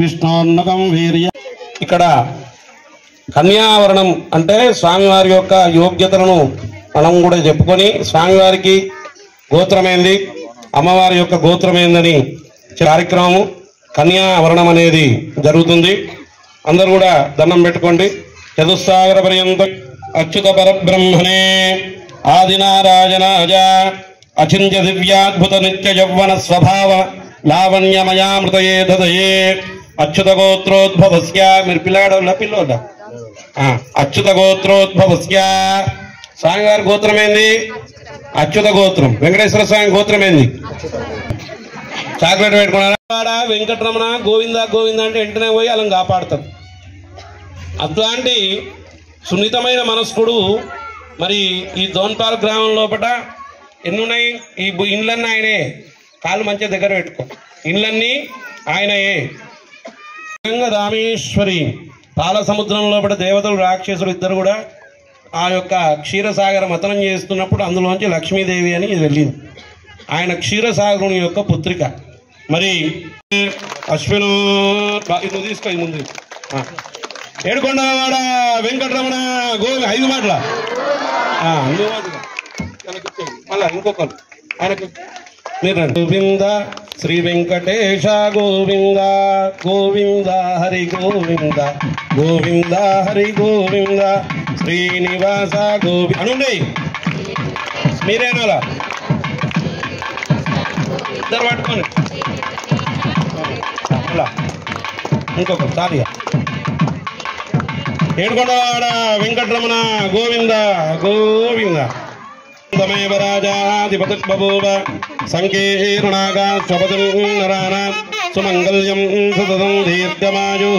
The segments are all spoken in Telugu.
విష్ణోన్నకం వీర్య. ఇక్కడ కన్యావరణం అంటే స్వామివారి యొక్క యోగ్యతలను మనం కూడా చెప్పుకొని స్వామివారికి గోత్రమైంది, అమ్మవారి యొక్క గోత్రమైందని కార్యక్రమం కన్యావరణం అనేది జరుగుతుంది. అందరు కూడా దండం పెట్టుకోండి. చతుస్సాగర పర్యంతం అచ్యుత పరబ్రహ్మణే ఆదినారాయణాయ అచింత్య దివ్యాద్భుత నిత్య యౌవన స్వభావ లావణ్యమయామృతయే దదయే అచ్యుత గోత్రోద్భవస్య. మీరు పిల్లాడోళ్ళ పిల్లోళ్ళ? అచ్యుత గోత్రోద్భవస్య. స్వామివారి గోత్రం ఏంది? అచ్యుత గోత్రం. వెంకటేశ్వర స్వామి గోత్రం ఏంది? చాక్లెట్ పెట్టుకున్నారా? వెంకటరమణ గోవింద గోవింద అంటే వెంటనే పోయి అలా కాపాడుతారు. అట్లాంటి సున్నితమైన మనస్కుడు మరి ఈ దోన్పాల్ గ్రామం లోపల ఎన్నున్నాయి? ఈ ఇండ్లన్నీ ఆయనే. కాళ్ళు మంచిగా దగ్గర పెట్టుకో. ఇండ్లన్నీ ఆయనయే. రామేశ్వరి పాల సముద్రం లోపల దేవతలు రాక్షసులు ఇద్దరు కూడా ఆ యొక్క క్షీరసాగర మతనం చేస్తున్నప్పుడు అందులోంచి లక్ష్మీదేవి అని వెళ్ళింది. ఆయన క్షీరసాగరుని యొక్క పుత్రిక. మరి అశ్విను ఇది తీసుకో ముందు. ఏడుకొండలవాడ వెంకటరమణ గోవి 5 మాటల మళ్ళా ఇంకొకరు ఆయనకు మీరు గోవింద శ్రీ వెంకటేశ గోవింద గోవింద హరి గోవింద గోవింద హరి గోవింద శ్రీనివాస గోవి అనుండి. మీరేనాలా ఇద్దరు పట్టుకోండి. ఇంకొకరు సారీ. ఏడుకొండవాడ వెంకటరమణ గోవింద గోవింద తమేవ రాజాధిపతిర్బభూవ సంకీర్ణాగా స్వపతిం నరాణా సుమంగళ్యం సతతం దీర్ఘమాయు.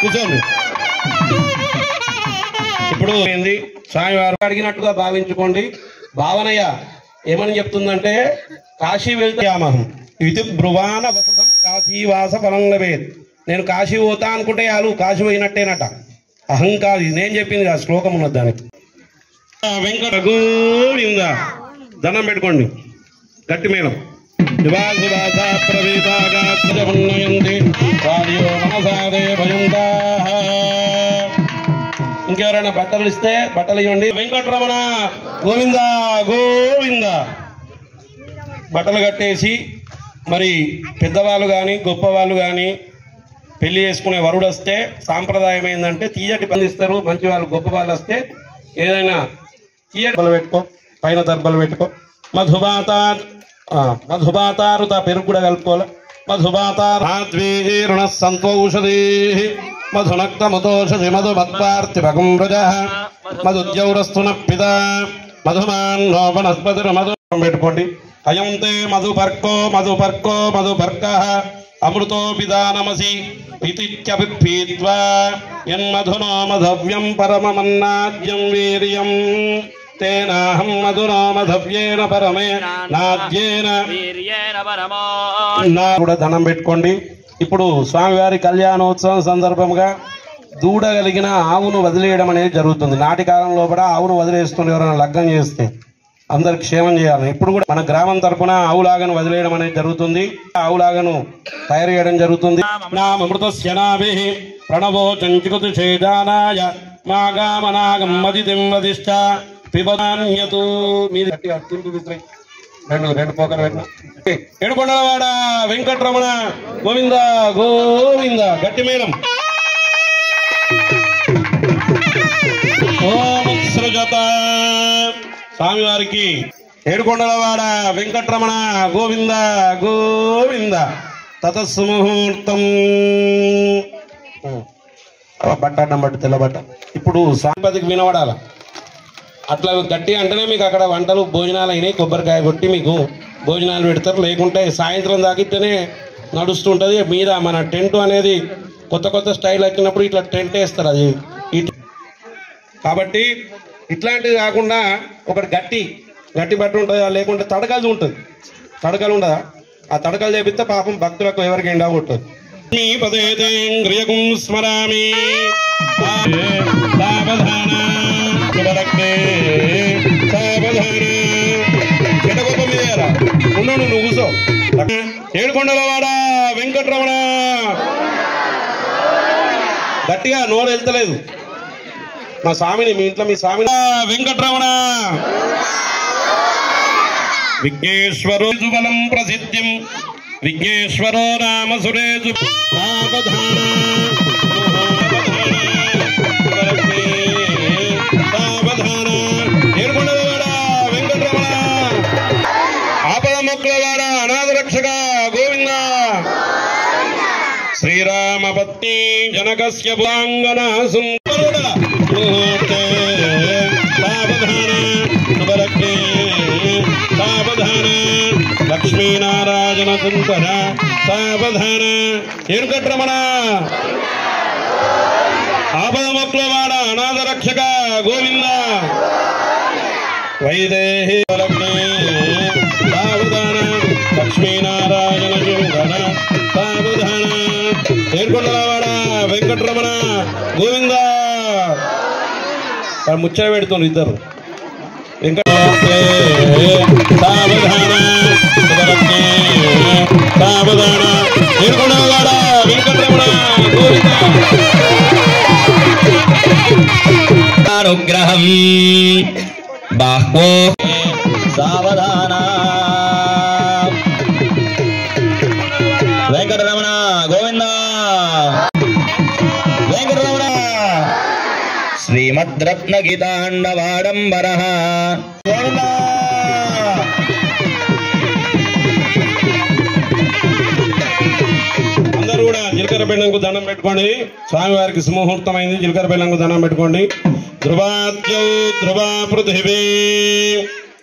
కూర్చోండి. ఇప్పుడు ఏంది? స్వామివారు అడిగినట్టుగా భావించుకోండి. భావనయ్య ఏమని చెప్తుందంటే కాశీ వెళ్తామహం ఇది బ్రువాన వసతం కాశీవాస ఫలం లభేత్. నేను కాశీ పోతా అనుకుంటే వాళ్ళు కాశీ పోయినట్టేనట. అహంకారి నేను చెప్పింది ఆ శ్లోకం ఉన్నది దానికి. వెంకట గోవింద దండం పెట్టుకోండి. గట్టి మేళం. ఇంకెవరైనా బట్టలు ఇస్తే బట్టలు ఇవ్వండి. వెంకటరమణ గోవింద గోవింద. బట్టలు కట్టేసి మరి పెద్దవాళ్ళు కానీ గొప్పవాళ్ళు కానీ పెళ్లి చేసుకునే వరుడు వస్తే సాంప్రదాయం ఏంటంటే తీయటి పని ఇస్తారు. మంచి వాళ్ళు గొప్ప వాళ్ళు వస్తే ఏదైనా తీయటి బలు పెట్టుకో, పైన దర్బలు పెట్టుకో. మధుబాతారుత పెరుగు కూడా కలుపుకోవాలి. మధుబాతారుణ సంతోషది మధునక్తముతోషది మధుమత్వార్తిభగం వ్రజ మధుద్యౌరస్తున పిత మధుమాన్నోపనస్పతిర మధు పెట్టుకోండి. అయం తే మధుపర్కో మధుపర్కో మధుపర్క అమృతో పిదానమసి ఇతిత్యభిత్వా యన్మధునో మధవ్యం పరమమన్నాద్యం వీర్యం తేనాహం మధునో మధవ్యేన పరమే నాద్యేన కూడా ధనం పెట్టుకోండి. ఇప్పుడు స్వామివారి కళ్యాణోత్సవం సందర్భంగా దూడ కలిగిన ఆవును వదిలేయడం అనేది జరుగుతుంది. నాటి కాలం లోపల ఆవును వదిలేస్తున్న ఎవరైనా లగ్నం చేస్తే అందరికి క్షేమం చేయాలి. ఇప్పుడు కూడా మన గ్రామం తరఫున ఆవులాగను వదిలేయడం అనేది జరుగుతుంది. ఆవులాగను తయారు చేయడం జరుగుతుంది. నామృతస్యనాభి ప్రణవో చంచుకుతు చేదానాయ మాగామనాగం మదితిం వదిష్ట పిబధాన్యతు. మీరు రెండు పోకర పెట్టిన. ఏడుకొండలవాడ వెంకటరమణ గోవింద గోవింద. గట్టి మేళం. ఓం సృజత స్వామివారికి ఏడుకొండలవాడ వెంకటరమణ గోవింద గోవింద. తతస్సు ముహూర్తం. బట్ట అడ్డం బట్ట తెల్ల బట్ట. ఇప్పుడు సాంపతికి వినబడాల. అట్లా గట్టి అంటేనే మీకు అక్కడ వంటలు భోజనాలు అయినాయి. కొబ్బరికాయ కొట్టి మీకు భోజనాలు పెడతారు. లేకుంటే సాయంత్రం దాకితేనే నడుస్తుంటుంది. మీద మన టెంట్ అనేది కొత్త కొత్త స్టైల్ వచ్చినప్పుడు ఇట్లా టెంట్ వేస్తారు. అది కాబట్టి ఇట్లాంటివి కాకుండా ఒకటి గట్టి బట్ట ఉంటుంది. లేకుంటే తడకలు ఉంటుంది. తడకలు ఉండదా? ఆ తడకలు చేపిస్తే పాపం భక్తులకు ఎవరికి ఎండా కొట్టదు. పదేంద్రియకుం స్మరామి ఉన్నాడు. నువ్వు కూర్చో. ఏడుకొండలవాడ వెంకటరమణ. గట్టిగా నోరు వెళ్తలేదు. మా స్వామిని మీ ఇంట్లో మీ స్వామిని వెంకటరమణ విఘ్నేశ్వరో బలం ప్రసిద్ధిం విఘ్నేశ్వరో నామ సురేషు ఏడుకొండలవాడ వెంకటరమణ ఆపద మొక్కలవాడ అనాథ రక్షక గోవింద శ్రీరామపత్ని జనకస్య భుజాంగన సుందర సావధాన లక్ష్మీనారాయణ సుందర సావధాన ఏడుకొండరమణ ఆపద మొక్కలవాడ అనాథ రక్షక గోవింద వైదేహి సావధాన లక్ష్మీనారాయణ సుందర సావధాన ఏడుకొండలవాడ వెంకటరమణ గోవింద ముచ్చట పెడుతున్నారు ఇద్దరు సావధాన సావధాన ఏడుకొండలవాడ వెంకటరమణ గోవింద అనుగ్రహం బాహ్వో సావధాన వెంకటరమణ గోవింద వెంకటరమణ శ్రీమద్రత్న గీతాండవాడంబర గోవింద అందరూ కూడా జీలకర్ర బెల్లంకు దండం పెట్టుకోండి. స్వామివారికి సుముహూర్తమైంది. జీలకర్ర బెల్లంకు దండం పెట్టుకోండి. ధ్రువాద్యౌ ధ్రువా పృథివీ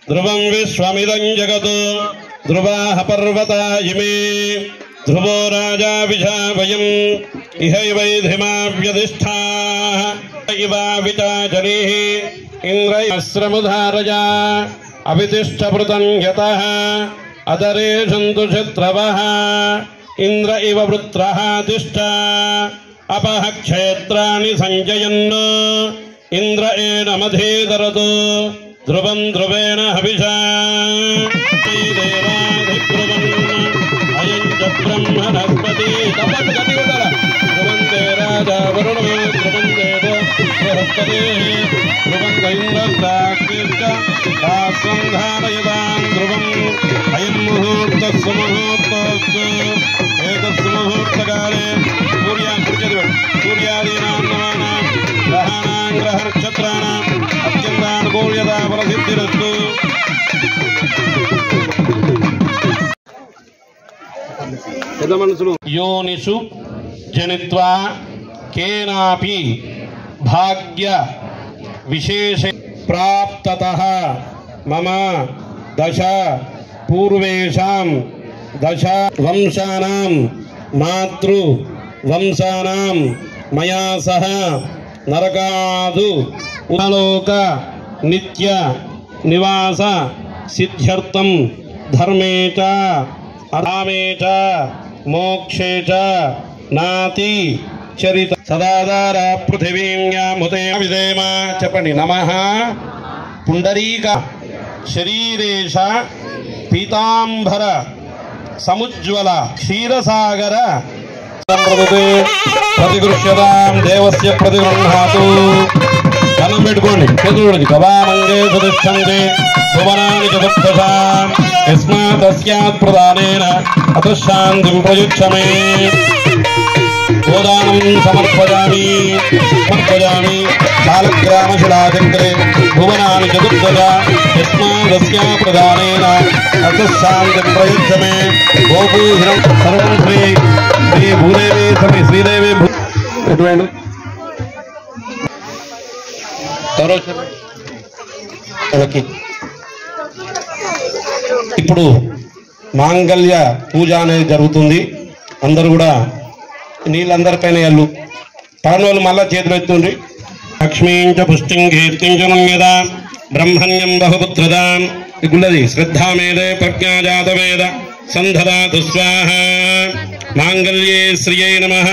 ధ్రువం విశ్వమిదం జగత్ ధ్రువాః పర్వతా ఇమే ధ్రువో రాజా విజావయం ఇహైవైధిమావ్యధిష్ఠాః ఇవావితాచరీః ఇంద్రయశ్రముధారజా అవితిష్ఠభృతం యతః అదరే సంతు శత్రవః ఇంద్ర ఇవ వృత్రః తిష్ఠ అపః క్షేత్రాణి సంజయన్ ఇంద్ర ఏనమధీధరతు ధ్రువం ధ్రువేణ హవిషా అయం చ బ్రహ్మణస్పతి ధ్రువం తే రాజా వరుణో ధ్రువం దేవో బృహస్పతి ధ్రువం ఇంద్రస్య సంధారయతాం ధ్రువం అయం ముహూర్త సుముహూర్తోస్తు ఏతస్సు ముహూర్తకాలే సూర్యాదీనాం నవానాం గ్రహాణాం గ్రహ నక్షత్రాణాం అత్యంతానుకూల్యతా ప్రసిద్ధిరస్తు. పెద్ద మనుషులు యోనిషు జనిత్వా కేనాపి భాగ్య విశేష ప్రాప్తతః మమ దశ పూర్వేషాం దశ వంశానాం మాతృ వంశానాం మయా సహ నరకాదు ఉలోక నిత్య నివాస సిద్ధ్యర్థం ధర్మే చ అధామే చ మోక్షే చ నాతి చరిత సదాధార పృథివీంయాముతే విదేమ. చెప్పండి. నమః పుండరీక శరీరేష పీతాంబర సముజ్వల క్షీరసాగర ప్రతిగృహ్యతాం దేవస్య ప్రతిగృహాతు. ధనం పెట్టుకోండి. చతుర్ది గవామంగే సతిష్టంతే భువనాని చతుర్దశాం యస్మాత్ తస్యాత్ ప్రదానేన అతః శాంతిం ప్రయుచ్ఛమే. గోదానం సమర్పయామి కాలగ్రామశిలాచక్రే భువనాని చతుర్దశ యస్మాదస్యా ప్రదానేన అతః శాంతిం ప్రయుచ్ఛమే. గోపూహిరం సర్వం శ్రీ శ్రీ భూదేవి సమీ శ్రీదేవి ఎటువంటి ఇప్పుడు మాంగళ్య పూజ అనేది జరుగుతుంది. అందరూ కూడా నీళ్ళందరిపైన ఎల్లు పడనోళ్ళు మళ్ళా చేతులు ఎత్తుండ్రి. లక్ష్మీంచ పుష్టిం కీర్తించ మన్యదా బ్రహ్మణ్యం బహుపుత్రదాం గుళ్ళది శ్రద్ధామేదే ప్రజ్ఞాజాతవేద సంధదాతు స్వాహ. మాంగళ్యే శ్రియై నమః.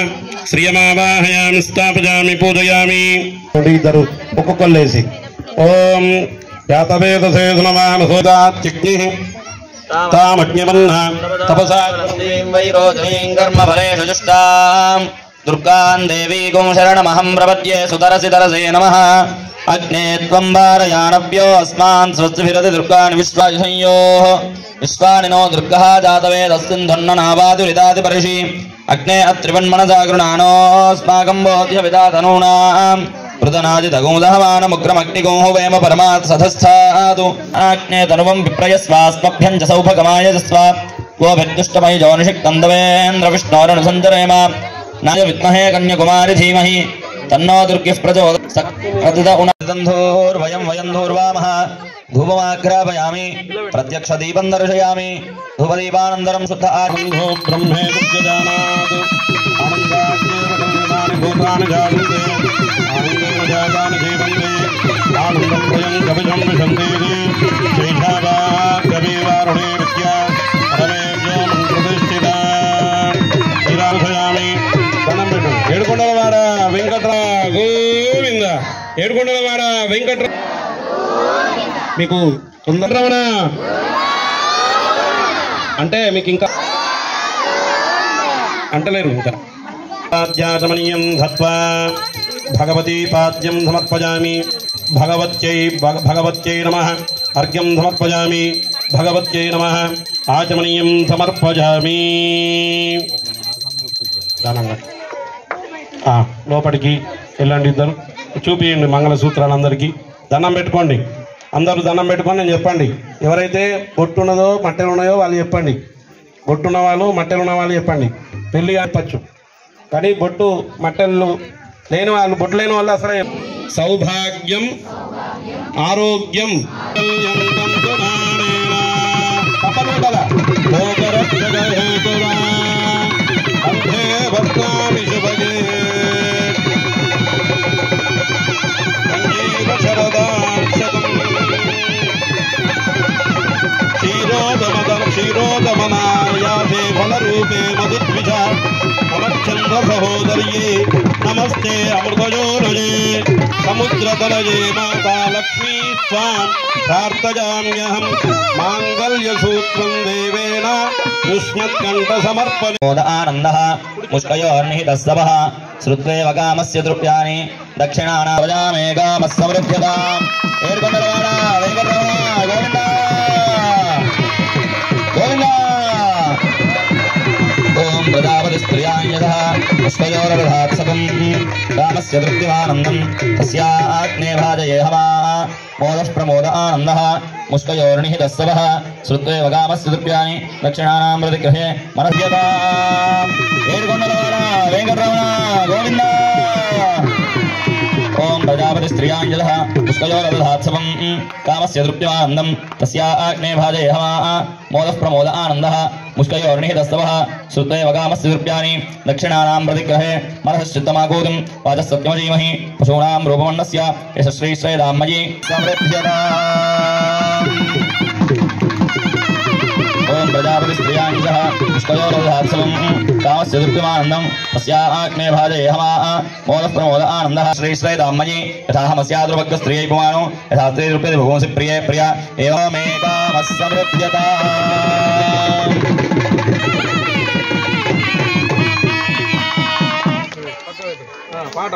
శ్రియమావాహయామి స్థాపయామి పూజయామి. ఇద్దరు ఒక్కొక్కళ్ళేసి ఓం యాతవేదసే నమామహోదాత్యగ్ని తామజ్ఞమన్న తపసా వైరోధనీం కర్మఫలేషు జష్టాం దుర్గాం దేవీగుం శరణమహం ప్రపద్యే సుతరసి తరసే నమః. अग्ने त्वं वारयानव्योऽस्मान् स्वस्तिभिरति दुर्गाणि विश्वायुषंयोः विश्वानि नो दुर्गः जातवेदस्सिन्धन्ननावादुरिदातिपरिषि अग्ने अत्रिवन्मनसा गृणानोऽस्माकं बोध्यविदातनूनाम् वृतनादितगुदहमानमुग्रमग्निगोः वेम परमात् सधस्थातु अग्ने तनुवं विप्रयस्वास्मभ्यं च सौभगमाय जस्वा गोभिर्दुष्टमयि जोनिषिक्तन्दवेन्द्रविष्णोरनुसञ्चरेम नाय विद्महे कन्याकुमारि धीमहि तन्नो दुर्गिः प्रचोदयात् वयं धूर्वामः धूपमाग्रापयामि प्रत्यक्षदीपं दर्शयामि धूपदीपानन्तरं शुद्ध आनन्दो ब्रह्मे दुर्गजानात् आनन्दाग्नेर्मकल्मानि भूतानि जायन्ते आनन्देन जातानि जीवन्ते आनन्दं वयं कविजं विशन्तेति शैषावाग्गवीवारुणे विद्या परमेभ्यो मन्त्रधिष्ठिता दर्शयामि ఏడుకొండలవాడ వెంకట్రా గోవింద ఏడుకొండలవాడ వెంకట్రా మీకు సుందరరమణ అంటే మీకు ఇంకా అంటలేరు ఇంకా పాద్యాచమనీయం ధత్వా భగవతీ పాద్యం సమర్పయామి భగవత్యై నమః అర్ఘ్యం సమర్పయామి భగవత్యై నమః ఆచమనీయం సమర్పయామి దానంగా లోపలికి వెళ్ళండి ఇద్దరు చూపియండి మంగళసూత్రాలు అందరికీ దండం పెట్టుకోండి అందరూ దండం పెట్టుకొని నేను చెప్పండి ఎవరైతే బొట్టు ఉన్నదో మట్టెలు ఉన్నాయో వాళ్ళు చెప్పండి బొట్టున్న వాళ్ళు మట్టెలు ఉన్న వాళ్ళు చెప్పండి పెళ్ళి చెప్పచ్చు కానీ బొట్టు మట్టెలు లేని వాళ్ళు బొట్టు లేని వాళ్ళు అసలు సౌభాగ్యం ఆరోగ్యం తప్పదు కదా क्षीरोदमनायासे फलरूपे मधुद्विष नमश्चन्द्र सहोदर्ये नमस्ते अमृतयोरजे समुद्रतलये माता लक्ष्मी स्वां प्रार्थयाम्यहं माङ्गल्यसूत्रं देवेन युष्मत्कण्ठसमर्पणे आनन्दः मुष्कयोर्निहितस्तवः श्रुत्वेव कामस्य द्रव्याणि दक्षिणाना भजामे कामस्समृद्ध्यताम् ఏడుకొండలవాడ వెంకటరమణ గోవింద ఓం ప్రజాపతి స్త్రియాయః పుష్పయోరదధాత్సవం కామస్య దృప్తిమానందం తస్యాగ్నే భాజయే హవా మోదః ప్రమోద ఆనందః ముష్కయోర్నిహితస్తవః శ్రుత్వేవ కామస్య దృప్యాని దక్షిణానాం ప్రతిగృహే మనస్యతాम् ఏడుకొండలవాడ వెంకటరమణ గోవింద ఓం ప్రజాపతి స్త్రియాయః పుష్పయోరదధాత్సవం కామస్య దృప్తిమానందం తస్యాగ్నే భాజయే హవా మోదః ప్రమోద ఆనందః ముష్కయోర్నిహితస్తవః శ్రుత్వేవ కామస్య దృప్యాని దక్షిణానాం ప్రతిగృహే మనశ్చిత్తమాగోదం వాచసత్యమజీమహి పశూనాం రూపమన్నస్య యశశ్రీశ్రేదామ్మయీ సమృద్ధ్యతాम् ఓం ప్రజాపతి స్త్రియాయః పుష్పయోరదధాత్సవం కామస్య దృప్తిమానందం తస్యాగ్నే భాజయే హవా మోదః ప్రమోద ఆనందః శ్రీశ్రేదామ్మయీ యథాహమస్యాద్రువగ్గ స్త్రియై పుమానో యథా స్త్రీ రూపేతి భగవంసి ప్రియే ప్రియ ఏవమే కామః సమృద్ధ్యతాम् పాట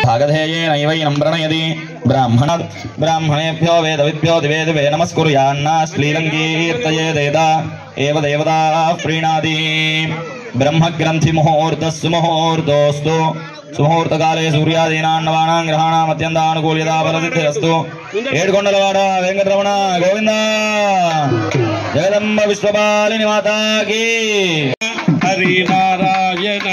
भागधेयेनैवैनं प्रणयति ब्राह्मणेभ्यो वेदविभ्यो दिवे दिवे नमस्कुर्यान्नाश्लीलङ्कीर्तयेदेता एव देवताः प्रीणाति ब्रह्मग्रन्थिमुहूर्तस्सु मुहूर्तोऽस्तु सुमुहूर्तकाले सूर्यादीनां नवानां ग्रहाणाम् अत्यन्तानुकूल्यता फलसिद्धिरस्तु ఏడుకొండలవాడ వెంకటరమణ గోవింద జగదంబ విశ్వపాలిని మాతాకి హరి నారాయణ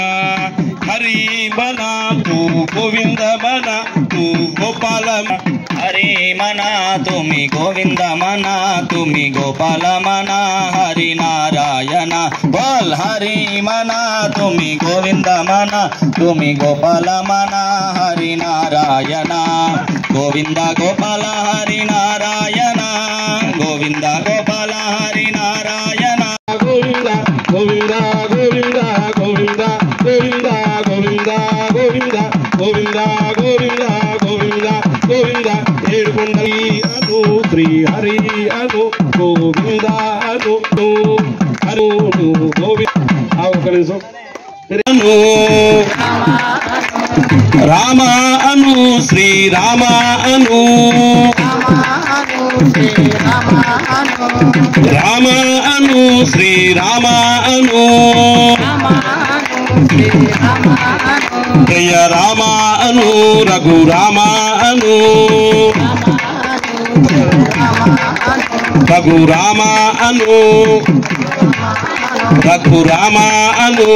హరి మనా తూ గోవింద మనా తూ గోపాల హరి మనా తుమి గోవింద మనా తుమి గోపాల మనా హరి నారాయణ బోల్ హరి మనా తుమి గోవింద మనా తుమి గోపాల మనా హరి నారాయణ గోవింద గోపాల హరి నారాయణ గోవింద గోపాల హరి నారాయణ గోవింద గోవింద గోవింద గోవింద గోవింద గోవింద గోవింద గోవింద గోవింద గోవింద గోవింద ఏడుకొండలి అను శ్రీ హరి అను గోవింద అను అను గోవింద ఒక నిమిషం రామ అను శ్రీ రామ అను రామ అను శ్రీ రామ అను జయ రామ అను రఘు రామ అను రఘు రామ అను రఘు రామ అను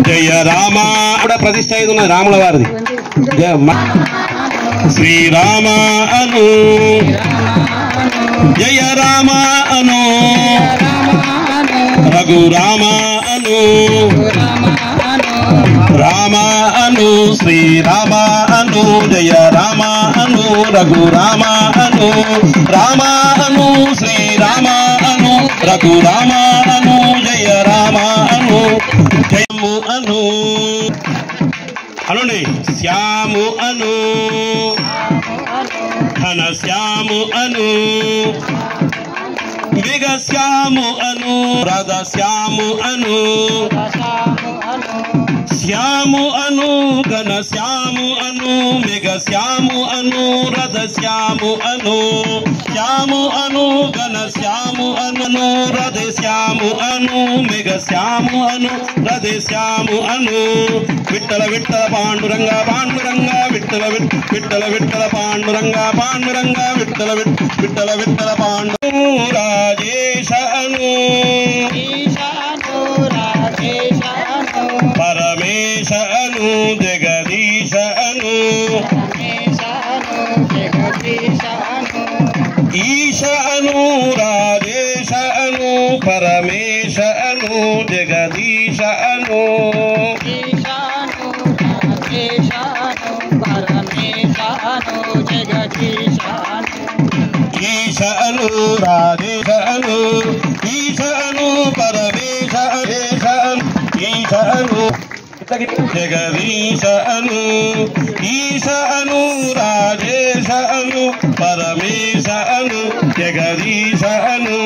జయ రామ కూడా ప్రతిష్ట అయింది ఉన్నది రాముల వారిది శ్రీరామ అను జయ రామ అను రఘు రామ అను రామ అను శ్రీరామ అను జయ రామ అను రఘు రామ అను రామ అను శ్రీరామ అను రఘు రామ అను జయ రామ అను జయము అను అనండి శ్యాము అను ఘన శ్యాము అను మేఘ శ్యాము అను రథ శ్యాము అను శ్యాము అను ఘన శ్యాము అను మేఘ శ్యాము అను రథ శ్యాము అను శ్యాము అను ఘన శ్యాము అను రథ శ్యాము అను మేఘ శ్యాము అను రథ శ్యాము అను విఠల విఠల పాండురంగ పాండురంగ విఠల విఠల విఠల పాండురంగ పాండురంగ విఠల విఠల విఠల పాండు రాజేశ అను పరమేశ అను జగదీశ అను ఈశ అను రాజేశ అను పరమేశ అను జగదీశ అను ఈశ అను రాజేశ అను ఈశ అను పరమేశ ఈశ అను జగదీశ అను ఈశ అను రాజేశ అను పరమేశ అను జగదీశ అను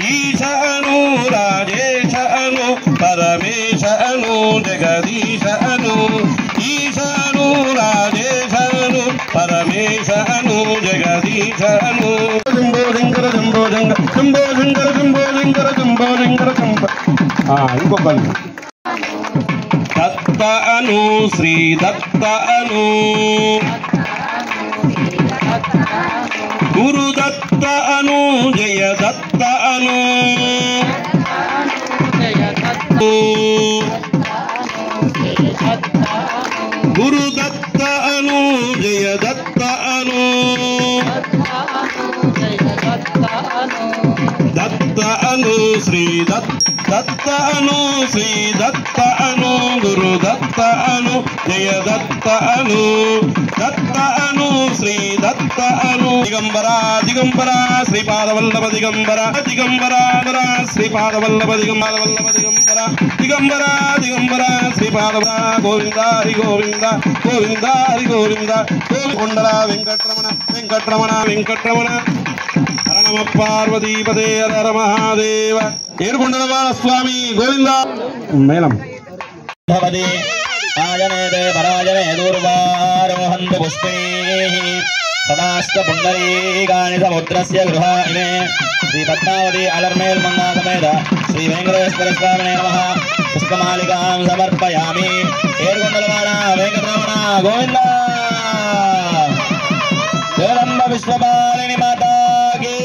ఈశ అను రాజేశ అను పరమేశ అను జగదీశ అను ఈశ అను రాజేశ అను పరమేశ అను జగదీశ అను జంబో శంకర జంబో శంకర జంబో శంకర జంబో శంకర జంబో శంకర జంబో ఇంకొకరు దత్త అను శ్రీ దత్త అను గురు దత్త అను జయ దత్త అను గురు దత్త అను జయ దత్త అను దత్త అను శ్రీ దత్త అను శ్రీ దత్త అను గురు దత్త అను జయ దత్త అను దత్త అను శ్రీ దత్త అను దిగంబర దిగంబర శ్రీపాదవల్లభ దిగంబర దిగంబర శ్రీపాదవల్లభ దిగంబర దిగంబర దిగంబర దిగంబర శ్రీపాదవ గోవింద హరి గోవింద గోవింద హరి గోవింద కొండల వెంకట్రమణ వెంకట్రమణ వెంకట్రమణ నమ పార్వతీపదే హర మహాదేవ ఏడుకొండలవాడ స్వామి గోవింద మేళం భవతి ఆజనేతే పరాజనే దూర్వారోహంత పుష్పైః సదాస్త పుండరీకాని సముద్రస్య గృహాణి శ్రీ పద్మావతి అలర్మేల్ మంగా సమేత శ్రీ వెంకటేశ్వర స్వామినే నమః పుష్పమాలికాం సమర్పయామి ఏడుకొండలవాడ వెంకటరమణ గోవింద జగదంబ విశ్వపాలిని మాతాకి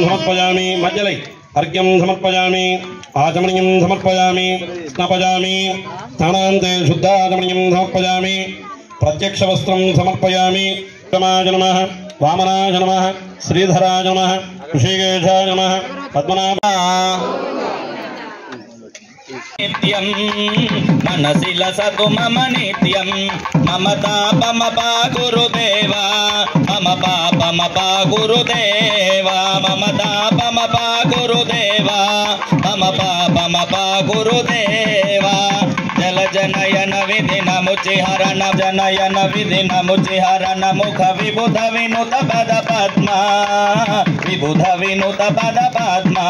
సమర్పయామి మధ్యలై अर्घ्यं समर्पयामि आचमनीयं समर्पयामि स्नापयामि स्नानान्ते शुद्धाचमनीयं समर्पयामि प्रत्यक्षवस्त्रं समर्पयामि उत्तमाय नमः वामनाय नमः श्रीधराय नमः ऋषिकेशाय नमः पद्मनाभाय नित्यं मनसि लसतु मम नित्यं मम तापमपा गुरुदेवा मम पापमपा गुरुदेवा मम तापमपा गुरुदेवा मम पापमपा गुरुदेवा जल जनयन विधि नमुचिहरण जनयन विधि नमुचिहरण मुख विबुध विनुत पद पद्मा विबुध विनुत पद पद्मा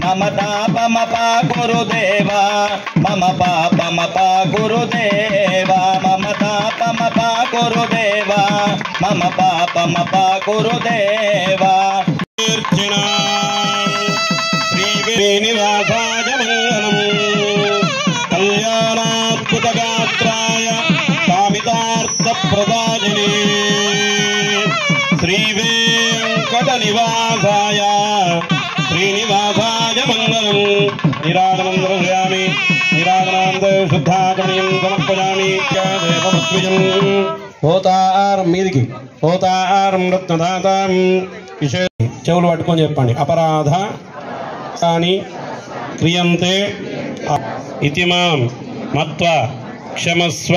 मम तापमपा गुरुदेवा मम पापमपा गुरुदेवा मम तापमपा गुरुदेवा मम पापमपा गुरुदेवा श्रीनिवासाय मङ्गलम् कल्याणाद्भुतगात्राय कामितार्थप्रदायिने श्रीवेङ्कटनिवासाय श्रीनिवासाय मङ्गलम् निराजनं दर्शयामि निराजनान्त शुद्धाचमनीयं समर्पयामि देवपृथ्वीजम् होतार మీదికి होतारं रत्नदातां చెవులు పట్టుకొని చెప్పండి अपराध तानि क्रियन्ते इति मां मत्वा क्षमस्व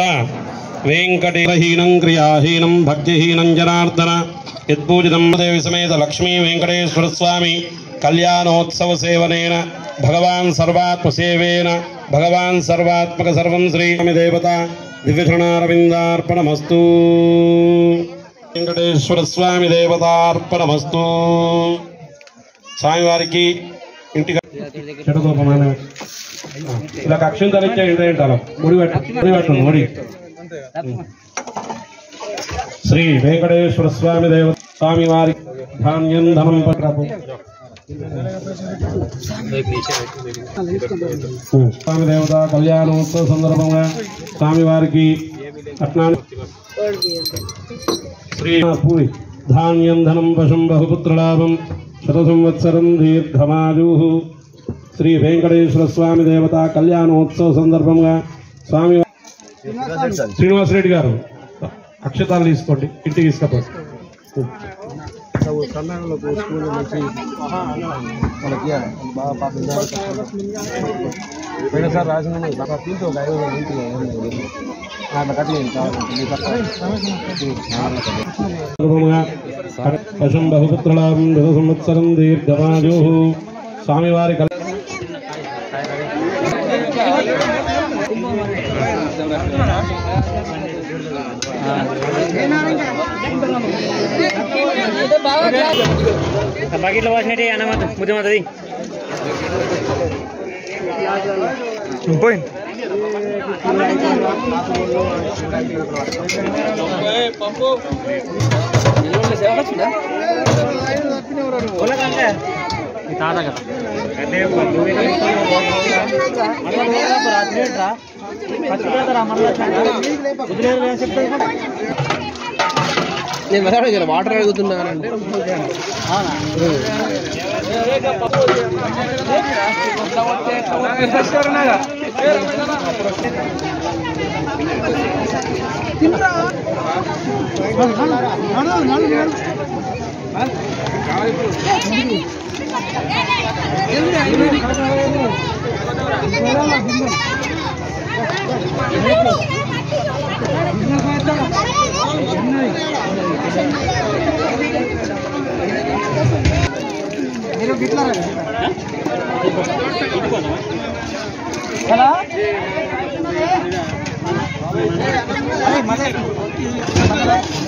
वेङ्कटेशहीनं क्रियाहीनं भक्तिहीनं जनार्दन यत्पूजितं देवी समेत लक्ष्मी वेङ्कटेश्वर स्वामी कल्याणोत्सव सेवनेन भगवान् सर्वात्मसेवेन भगवान् सर्वात्मक सर्वं श्री देवता दिव्यचरणारविन्दार्पणमस्तु वेङ्कटेश्वर स्वामी देवतार्पणमस्तु స్వామివారికి ఇంటికి చెడుకోపమైన ఇలా అక్షింతలు ఇచ్చే ఇంటి ఏంటారు ముడి పెట్టండి ముడి శ్రీ వెంకటేశ్వర స్వామి దేవ స్వామివారి ధాన్యం ధనం పట్రాపు స్వామి దేవత కళ్యాణోత్సవ సందర్భంగా స్వామివారికి అట్నాన్ని శ్రీ పూరి ధాన్యం ధనం పశుం బహుపుత్రలాభం శతసంవత్సరం దీర్ఘమాయుః శ్రీ వెంకటేశ్వర స్వామి దేవత కళ్యాణోత్సవ సందర్భంగా స్వామి శ్రీనివాసరెడ్డి గారు అక్షతాలు తీసుకోండి ఇంటికి తీసుకపోండి పశుం బహుపుత్రలాభం శత సంవత్సరం దీర్ఘమాయుః స్వామివారి బకెట్లో పోసినట్టు అన్నమాట ముద్దమవుతుంది పోయింది తాత కదా నేను మళ్ళీ వాటర్ అడుగుతున్నానంటే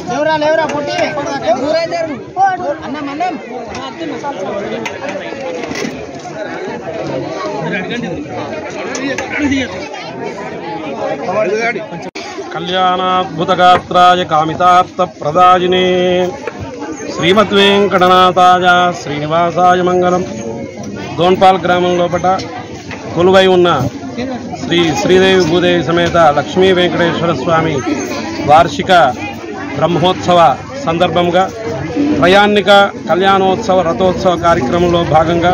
లేవరా లేవరా పొట్టి అన్నం అన్నం కళ్యాణాద్భుతగాత్రాయ కామితార్థప్రదాయినే శ్రీమద్వేంకటనాథాయ శ్రీనివాసాయ మంగళం. దోన్పాల్ గ్రామం లోపల కొలువై ఉన్న శ్రీ శ్రీదేవి భూదేవి సమేత లక్ష్మీ వెంకటేశ్వర స్వామి వార్షిక బ్రహ్మోత్సవ సందర్భంగా త్రయాన్నిక కళ్యాణోత్సవ రథోత్సవ కార్యక్రమంలో భాగంగా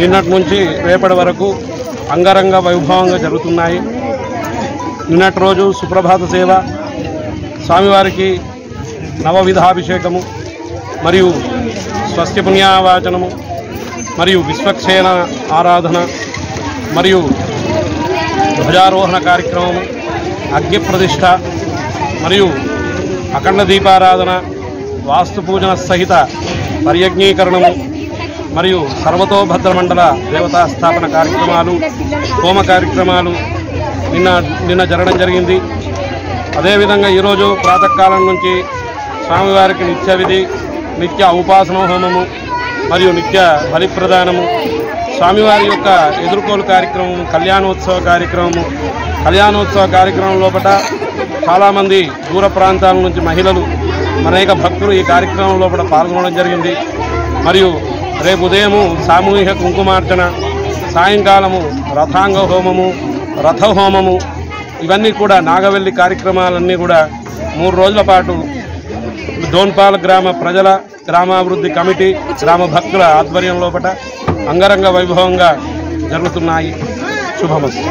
నిన్నటి నుంచి రేపటి వరకు అంగరంగ వైభవంగా జరుగుతున్నాయి. నిన్నటి రోజు సుప్రభాత సేవ, స్వామివారికి నవవిధాభిషేకము మరియు స్వస్తి పుణ్యావాచనము మరియు విశ్వక్సేన ఆరాధన మరియు ధ్వజారోహణ కార్యక్రమము, అగ్ని ప్రతిష్ఠ మరియు అఖండ దీపారాధన, వాస్తు పూజన సహిత పర్యజ్ఞీకరణము మరియు సర్వతోభద్ర మండల దేవతా స్థాపన కార్యక్రమాలు, హోమ కార్యక్రమాలు నిన్న జరగడం జరిగింది. అదేవిధంగా ఈరోజు ప్రాతకాలం నుంచి స్వామివారికి నిత్య విధి, నిత్య ఉపాసన హోమము మరియు నిత్య బలి ప్రదానము, స్వామివారి యొక్క ఎదుర్కోలు కార్యక్రమము, కళ్యాణోత్సవ కార్యక్రమం లోపల చాలామంది దూర ప్రాంతాల నుంచి మహిళలు, అనేక భక్తులు ఈ కార్యక్రమం లోపల పాల్గొనడం జరిగింది. మరియు రేపు ఉదయము సామూహిక కుంకుమార్చన, సాయంకాలము రథాంగ హోమము, రథ హోమము, ఇవన్నీ కూడా నాగవెల్లి కార్యక్రమాలన్నీ కూడా 3 రోజుల పాటు దోన్పాల గ్రామ ప్రజల, గ్రామాభివృద్ధి కమిటీ, గ్రామ భక్తుల ఆధ్వర్యం లోపల అంగరంగ వైభవంగా జరుగుతున్నాయి. శుభమస్తు.